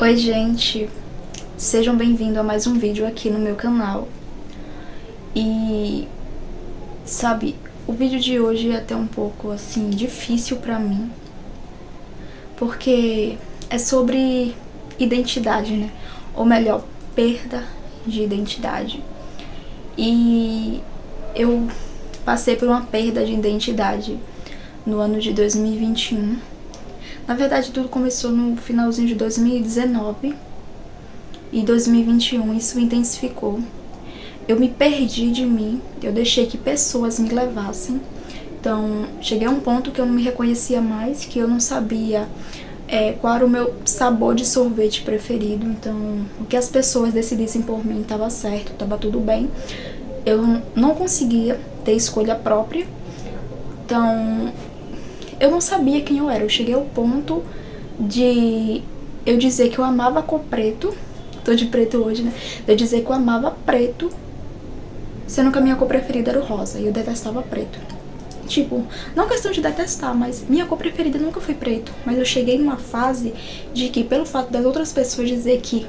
Oi gente, sejam bem-vindos a mais um vídeo aqui no meu canal. E sabe, o vídeo de hoje é até um pouco assim difícil pra mim, porque é sobre identidade, né? Ou melhor, perda de identidade. E eu passei por uma perda de identidade no ano de 2021. Na verdade, tudo começou no finalzinho de 2019 e 2021 isso intensificou. Eu me perdi de mim, eu deixei que pessoas me levassem. Então, cheguei a um ponto que eu não me reconhecia mais, que eu não sabia qual era o meu sabor de sorvete preferido. Então, o que as pessoas decidissem por mim estava certo, estava tudo bem. Eu não conseguia ter escolha própria. Então, eu não sabia quem eu era. Eu cheguei ao ponto de eu dizer que eu amava cor preto. Tô de preto hoje, né? De eu dizer que eu amava preto, sendo que a minha cor preferida era o rosa. E eu detestava preto. Tipo, não questão de detestar, mas minha cor preferida nunca foi preto. Mas eu cheguei numa fase de que, pelo fato das outras pessoas dizer que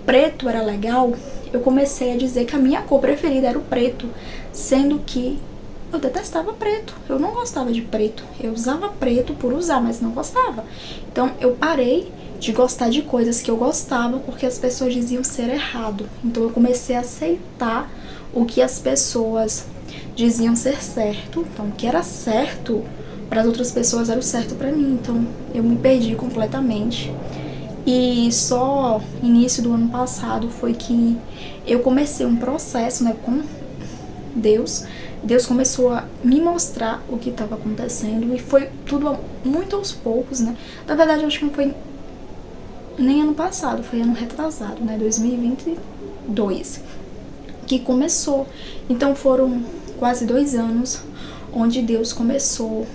preto era legal, eu comecei a dizer que a minha cor preferida era o preto, sendo que eu detestava preto, eu não gostava de preto. Eu usava preto por usar, mas não gostava. Então eu parei de gostar de coisas que eu gostava porque as pessoas diziam ser errado. Então eu comecei a aceitar o que as pessoas diziam ser certo. Então o que era certo para as outras pessoas era o certo para mim. Então eu me perdi completamente. E só início do ano passado foi que eu comecei um processo, né, com Deus. Deus começou a me mostrar o que estava acontecendo e foi tudo muito aos poucos, né? Na verdade, eu acho que não foi nem ano passado, foi ano retrasado, né? 2022 que começou. Então foram quase 2 anos onde Deus começou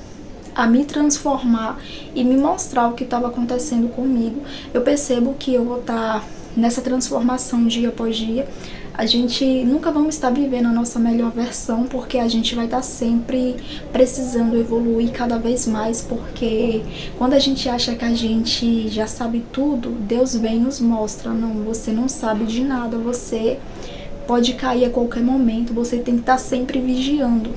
a me transformar e me mostrar o que estava acontecendo comigo. Eu percebo que eu vou estar nessa transformação dia após dia. A gente nunca vamos estar vivendo a nossa melhor versão, porque a gente vai estar sempre precisando evoluir cada vez mais, porque quando a gente acha que a gente já sabe tudo, Deus vem e nos mostra, não, você não sabe de nada, você pode cair a qualquer momento, você tem que estar sempre vigiando.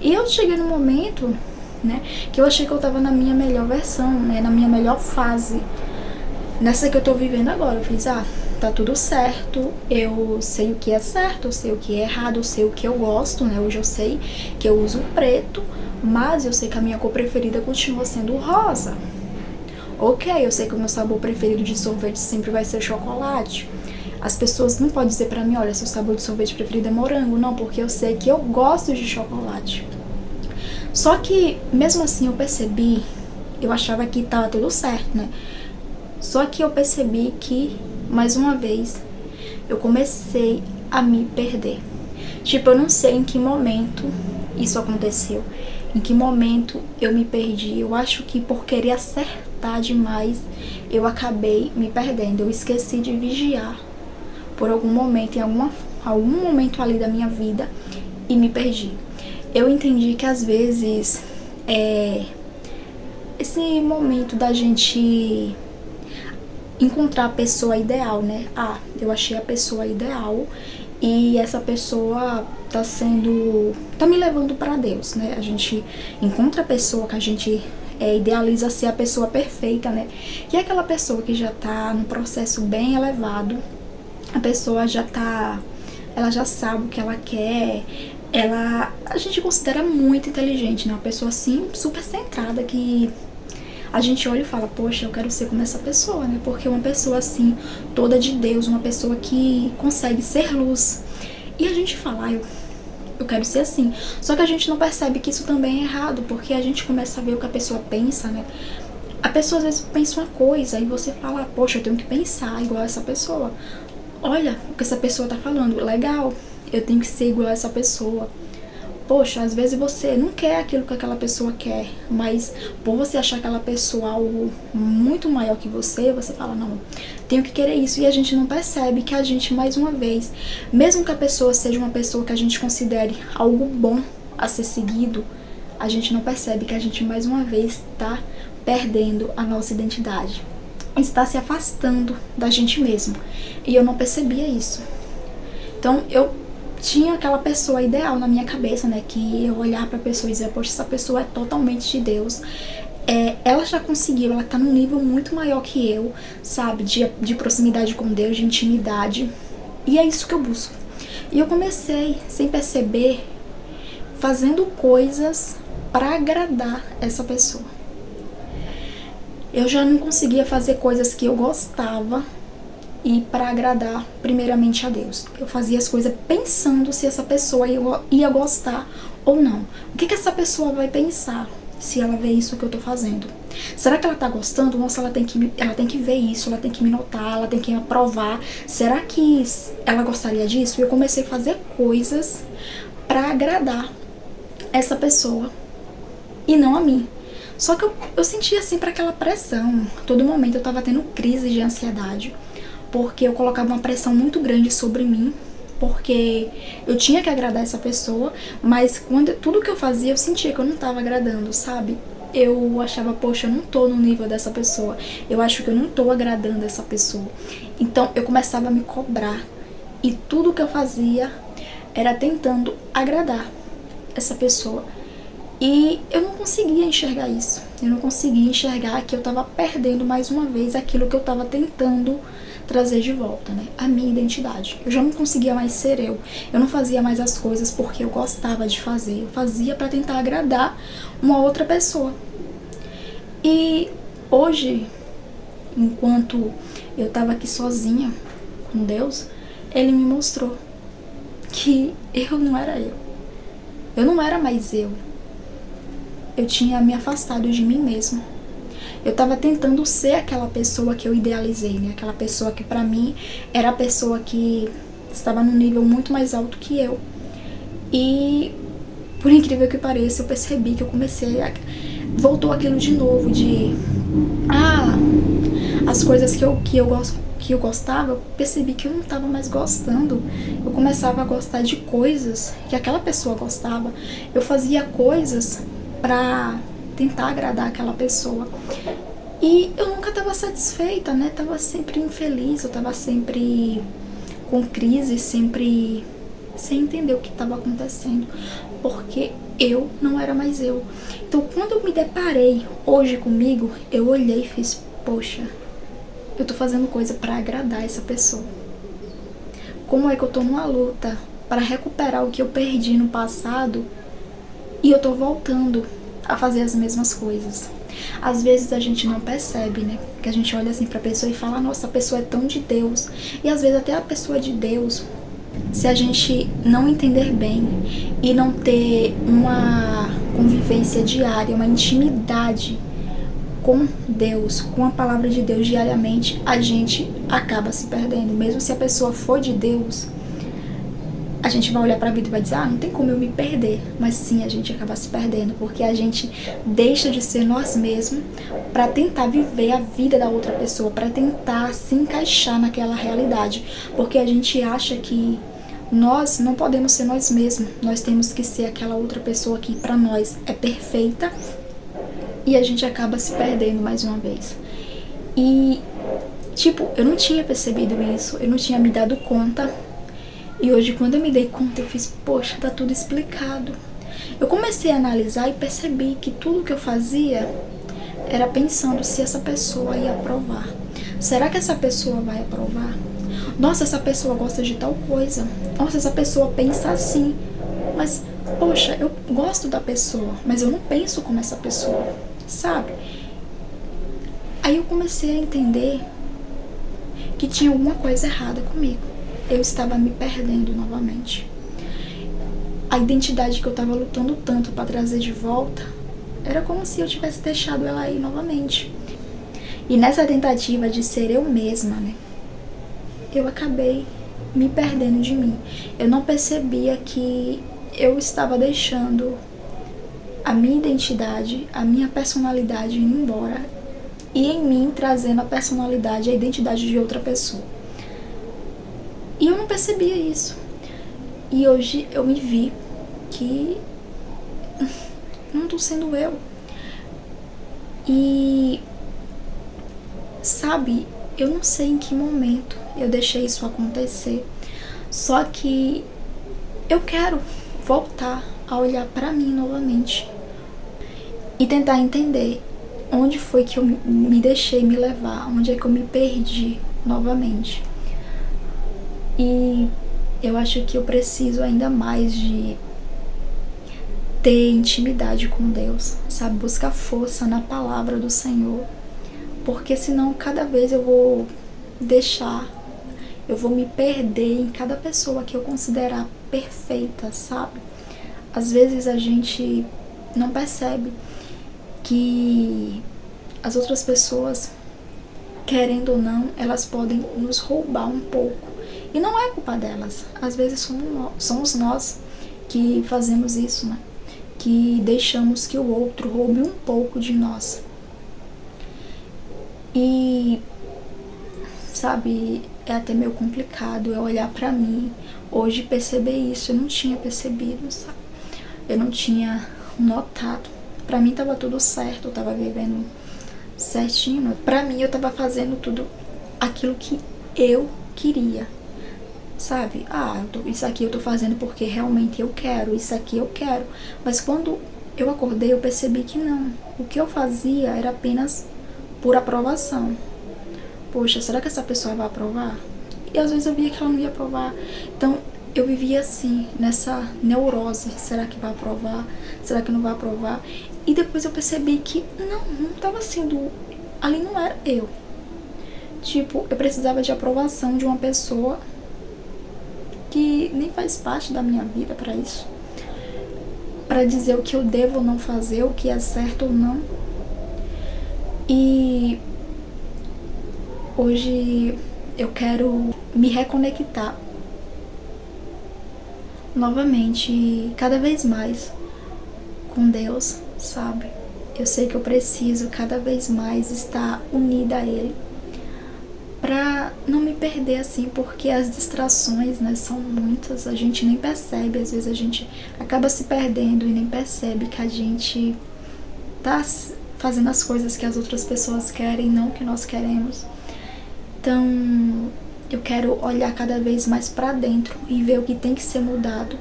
E eu cheguei no momento, né, que eu achei que eu estava na minha melhor versão, né, na minha melhor fase, nessa que eu tô vivendo agora. Eu fiz, tá tudo certo, eu sei o que é certo, eu sei o que é errado, eu sei o que eu gosto, né? Hoje eu sei que eu uso preto, mas eu sei que a minha cor preferida continua sendo rosa. Ok, eu sei que o meu sabor preferido de sorvete sempre vai ser chocolate. As pessoas não podem dizer pra mim, olha, seu sabor de sorvete preferido é morango. Não, porque eu sei que eu gosto de chocolate. Só que, mesmo assim, eu percebi, eu achava que tava tudo certo, né? Só que eu percebi que, mais uma vez, eu comecei a me perder. Tipo, eu não sei em que momento isso aconteceu, em que momento eu me perdi. Eu acho que por querer acertar demais, eu acabei me perdendo. Eu esqueci de vigiar por algum momento, em algum momento ali da minha vida, e me perdi. Eu entendi que às vezes, esse momento da gente encontrar a pessoa ideal, né? Eu achei a pessoa ideal e essa pessoa tá me levando para Deus, né? A gente encontra a pessoa que a gente idealiza ser a pessoa perfeita, né? Que é aquela pessoa que já tá num processo bem elevado, a pessoa ela já sabe o que ela quer, a gente considera muito inteligente, né? Uma pessoa assim, super centrada, que a gente olha e fala, poxa, eu quero ser como essa pessoa, né? Porque uma pessoa assim, toda de Deus, uma pessoa que consegue ser luz. E a gente fala, eu quero ser assim. Só que a gente não percebe que isso também é errado, porque a gente começa a ver o que a pessoa pensa, né? A pessoa às vezes pensa uma coisa e você fala, poxa, eu tenho que pensar igual a essa pessoa. Olha o que essa pessoa tá falando, legal, eu tenho que ser igual a essa pessoa. Poxa, às vezes você não quer aquilo que aquela pessoa quer, mas por você achar aquela pessoa algo muito maior que você fala, não, tenho que querer isso. E a gente não percebe que a gente, mais uma vez, mesmo que a pessoa seja uma pessoa que a gente considere algo bom a ser seguido, a gente não percebe que a gente, mais uma vez, tá perdendo a nossa identidade. está se afastando da gente mesmo. E eu não percebia isso. Então eu tinha aquela pessoa ideal na minha cabeça, né? Que eu olhava pra pessoa e dizia, poxa, essa pessoa é totalmente de Deus. Ela já conseguiu, ela tá num nível muito maior que eu, sabe? De proximidade com Deus, de intimidade. E é isso que eu busco. E eu comecei, sem perceber, fazendo coisas para agradar essa pessoa. Eu já não conseguia fazer coisas que eu gostava e para agradar primeiramente a Deus. Eu fazia as coisas pensando se essa pessoa ia gostar ou não. O que essa pessoa vai pensar se ela vê isso que eu tô fazendo? Será que ela tá gostando? Nossa, ela tem que ver isso, ela tem que me notar, ela tem que me aprovar. Será que ela gostaria disso? E eu comecei a fazer coisas para agradar essa pessoa e não a mim. Só que eu sentia sempre aquela pressão. Todo momento eu tava tendo crise de ansiedade, porque eu colocava uma pressão muito grande sobre mim, porque eu tinha que agradar essa pessoa, mas tudo que eu fazia eu sentia que eu não tava agradando, sabe? Eu achava, poxa, eu não tô no nível dessa pessoa, eu acho que eu não tô agradando essa pessoa. Então eu começava a me cobrar, e tudo que eu fazia era tentando agradar essa pessoa. E eu não conseguia enxergar isso. Eu não conseguia enxergar que eu tava perdendo mais uma vez aquilo que eu tava tentando trazer de volta, né? A minha identidade. Eu já não conseguia mais ser eu. Eu não fazia mais as coisas porque eu gostava de fazer. Eu fazia para tentar agradar uma outra pessoa. E hoje, enquanto eu tava aqui sozinha com Deus, Ele me mostrou que eu não era eu. Eu não era mais eu. Eu tinha me afastado de mim mesma. Eu tava tentando ser aquela pessoa que eu idealizei, né? Aquela pessoa que pra mim era a pessoa que estava num nível muito mais alto que eu. E, por incrível que pareça, eu percebi que eu comecei a... Voltou aquilo de novo, de... as coisas que eu gostava, eu percebi que eu não estava mais gostando. Eu começava a gostar de coisas que aquela pessoa gostava. Eu fazia coisas pra tentar agradar aquela pessoa. E eu nunca estava satisfeita, né? Tava sempre infeliz, eu tava sempre com crise, sempre sem entender o que estava acontecendo, porque eu não era mais eu. Então, quando eu me deparei hoje comigo, eu olhei e fiz, poxa, eu tô fazendo coisa pra agradar essa pessoa. Como é que eu tô numa luta para recuperar o que eu perdi no passado e eu tô voltando a fazer as mesmas coisas? Às vezes a gente não percebe, né? Que a gente olha assim pra pessoa e fala, nossa, a pessoa é tão de Deus. E às vezes até a pessoa de Deus, se a gente não entender bem e não ter uma convivência diária, uma intimidade com Deus, com a palavra de Deus diariamente, a gente acaba se perdendo. Mesmo se a pessoa for de Deus, a gente vai olhar pra vida e vai dizer, não tem como eu me perder. Mas sim, a gente acaba se perdendo, porque a gente deixa de ser nós mesmos pra tentar viver a vida da outra pessoa, pra tentar se encaixar naquela realidade. Porque a gente acha que nós não podemos ser nós mesmos, nós temos que ser aquela outra pessoa que pra nós é perfeita, e a gente acaba se perdendo mais uma vez. E, tipo, eu não tinha percebido isso, eu não tinha me dado conta. E hoje, quando eu me dei conta, eu fiz, poxa, tá tudo explicado. Eu comecei a analisar e percebi que tudo que eu fazia era pensando se essa pessoa ia aprovar. Será que essa pessoa vai aprovar? Nossa, essa pessoa gosta de tal coisa. Nossa, essa pessoa pensa assim. Mas, poxa, eu gosto da pessoa, mas eu não penso como essa pessoa, sabe? Aí eu comecei a entender que tinha alguma coisa errada comigo. Eu estava me perdendo novamente. A identidade que eu estava lutando tanto para trazer de volta, era como se eu tivesse deixado ela aí novamente. E nessa tentativa de ser eu mesma, né, eu acabei me perdendo de mim. Eu não percebia que eu estava deixando a minha identidade, a minha personalidade indo embora, e em mim trazendo a personalidade, a identidade de outra pessoa. E eu não percebia isso. E hoje eu me vi que não tô sendo eu. E sabe, eu não sei em que momento eu deixei isso acontecer, só que eu quero voltar a olhar pra mim novamente e tentar entender onde foi que eu me deixei me levar, onde é que eu me perdi novamente. E eu acho que eu preciso ainda mais de ter intimidade com Deus, sabe? Buscar força na palavra do Senhor, porque senão cada vez eu vou me perder em cada pessoa que eu considerar perfeita, sabe? Às vezes a gente não percebe que as outras pessoas, querendo ou não, elas podem nos roubar um pouco. E não é culpa delas. Às vezes somos nós que fazemos isso, né? Que deixamos que o outro roube um pouco de nós. E, sabe, é até meio complicado eu olhar pra mim hoje e perceber isso. Eu não tinha percebido, sabe? Eu não tinha notado. Pra mim tava tudo certo, eu tava vivendo certinho. Pra mim eu tava fazendo tudo aquilo que eu queria, sabe? Isso aqui eu tô fazendo porque realmente eu quero, isso aqui eu quero. Mas quando eu acordei, eu percebi que não. O que eu fazia era apenas por aprovação. Poxa, será que essa pessoa vai aprovar? E às vezes eu via que ela não ia aprovar. Então eu vivia assim, nessa neurose. Será que vai aprovar? Será que não vai aprovar? E depois eu percebi que não tava sendo... Ali não era eu. Tipo, eu precisava de aprovação de uma pessoa que nem faz parte da minha vida pra isso. Pra dizer o que eu devo ou não fazer, o que é certo ou não. E hoje eu quero me reconectar novamente, cada vez mais com Deus, sabe? Eu sei que eu preciso cada vez mais estar unida a Ele, pra não me perder assim, porque as distrações, né, são muitas, a gente nem percebe, às vezes a gente acaba se perdendo e nem percebe que a gente tá fazendo as coisas que as outras pessoas querem, não que nós queremos. Então eu quero olhar cada vez mais pra dentro e ver o que tem que ser mudado.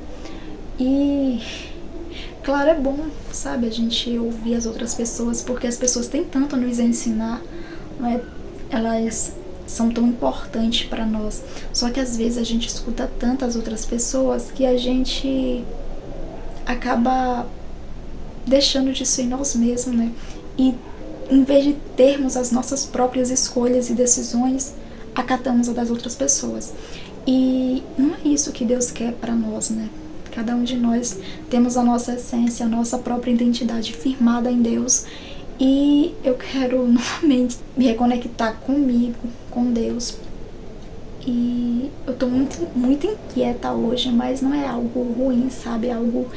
E claro, é bom, sabe, a gente ouvir as outras pessoas, porque as pessoas têm tanto a nos ensinar, né? Elas são tão importantes pra nós. Só que às vezes a gente escuta tantas outras pessoas que a gente acaba deixando de ser nós mesmos, né? E em vez de termos as nossas próprias escolhas e decisões, acatamos a das outras pessoas. E não é isso que Deus quer pra nós, né? Cada um de nós temos a nossa essência, a nossa própria identidade firmada em Deus. E eu quero novamente me reconectar comigo, com Deus. E eu tô muito inquieta hoje, mas não é algo ruim, sabe? É algo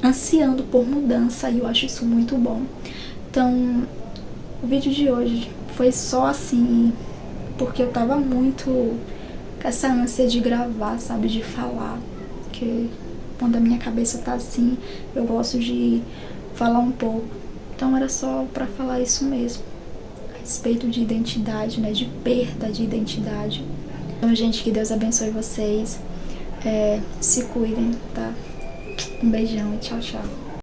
ansiando por mudança, e eu acho isso muito bom. Então, o vídeo de hoje foi só assim, porque eu tava muito com essa ânsia de gravar, sabe? De falar. Porque quando a minha cabeça tá assim, eu gosto de falar um pouco. Então era só pra falar isso mesmo, a respeito de identidade, né? De perda de identidade. Então, gente, que Deus abençoe vocês. Se cuidem, tá? Um beijão e tchau, tchau.